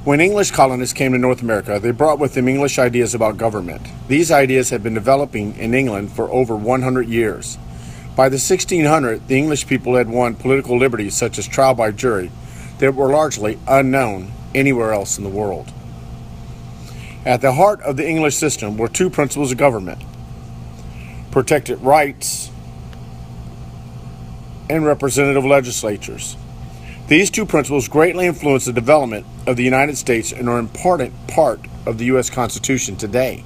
When English colonists came to North America, they brought with them English ideas about government. These ideas had been developing in England for over 100 years. By the 1600s, the English people had won political liberties such as trial by jury that were largely unknown anywhere else in the world. At the heart of the English system were two principles of government: protected rights and representative legislatures. These two principles greatly influenced the development of the United States and are an important part of the U.S. Constitution today.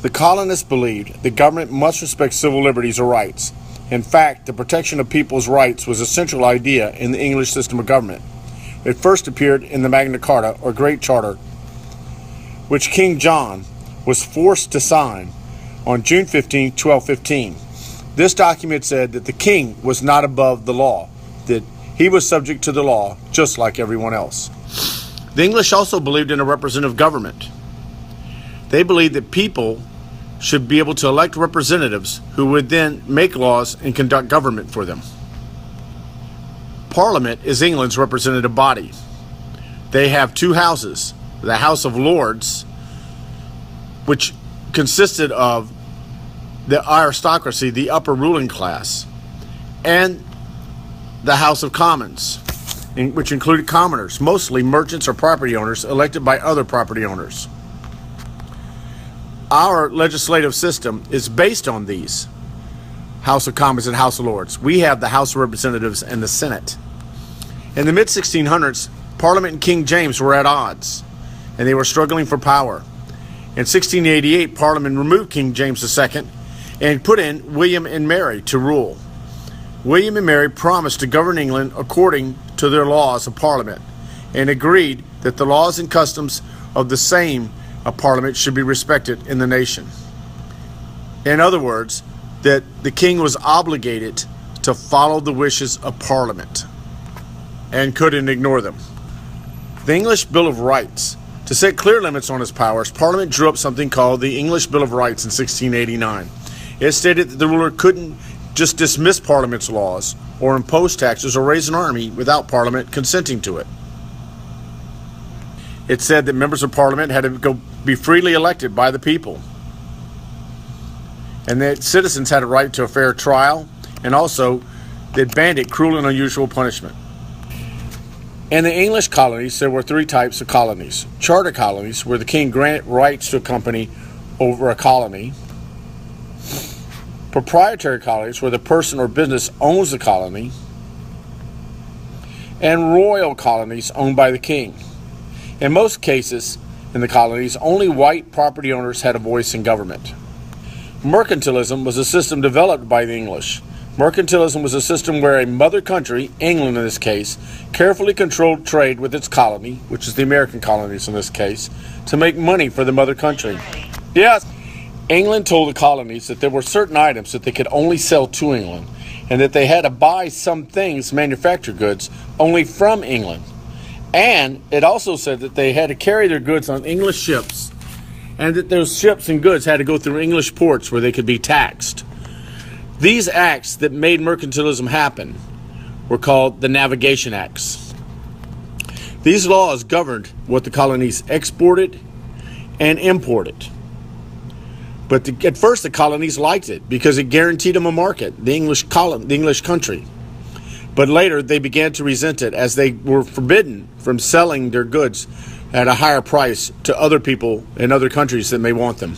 The colonists believed the government must respect civil liberties or rights. In fact, the protection of people's rights was a central idea in the English system of government. It first appeared in the Magna Carta, or Great Charter, which King John was forced to sign on June 15, 1215. This document said that the king was not above the law, that he was subject to the law just like everyone else. The English also believed in a representative government. They believed that people should be able to elect representatives who would then make laws and conduct government for them. Parliament is England's representative body. They have two houses: the House of Lords, which consisted of the aristocracy, the upper ruling class, and the House of Commons, which included commoners, mostly merchants or property owners elected by other property owners. Our legislative system is based on these: House of Commons and House of Lords. We have the House of Representatives and the Senate. In the mid-1600s, Parliament and King James were at odds, and they were struggling for power. In 1688, Parliament removed King James II and put in William and Mary to rule. William and Mary promised to govern England according to their laws of Parliament and agreed that the laws and customs of the same Parliament should be respected in the nation. In other words, that the king was obligated to follow the wishes of Parliament and couldn't ignore them. The English Bill of Rights. To set clear limits on its powers, Parliament drew up something called the English Bill of Rights in 1689. It stated that the ruler couldn't just dismiss Parliament's laws or impose taxes or raise an army without Parliament consenting to it. It said that members of Parliament had to be freely elected by the people, and that citizens had a right to a fair trial, and also that banned cruel and unusual punishment. In the English colonies, there were three types of colonies: charter colonies, where the king granted rights to a company over a colony; proprietary colonies, where the person or business owns the colony; and royal colonies owned by the king. In most cases, in the colonies, only white property owners had a voice in government. Mercantilism was a system developed by the English. Mercantilism was a system where a mother country, England in this case, carefully controlled trade with its colony, which is the American colonies in this case, to make money for the mother country. Yes, England told the colonies that there were certain items that they could only sell to England, and that they had to buy some things, manufactured goods, only from England. And it also said that they had to carry their goods on English ships, and that those ships and goods had to go through English ports where they could be taxed. These acts that made mercantilism happen were called the Navigation Acts. These laws governed what the colonies exported and imported. But at first the colonies liked it because it guaranteed them a market, the English country. But later they began to resent it as they were forbidden from selling their goods at a higher price to other people in other countries that may want them.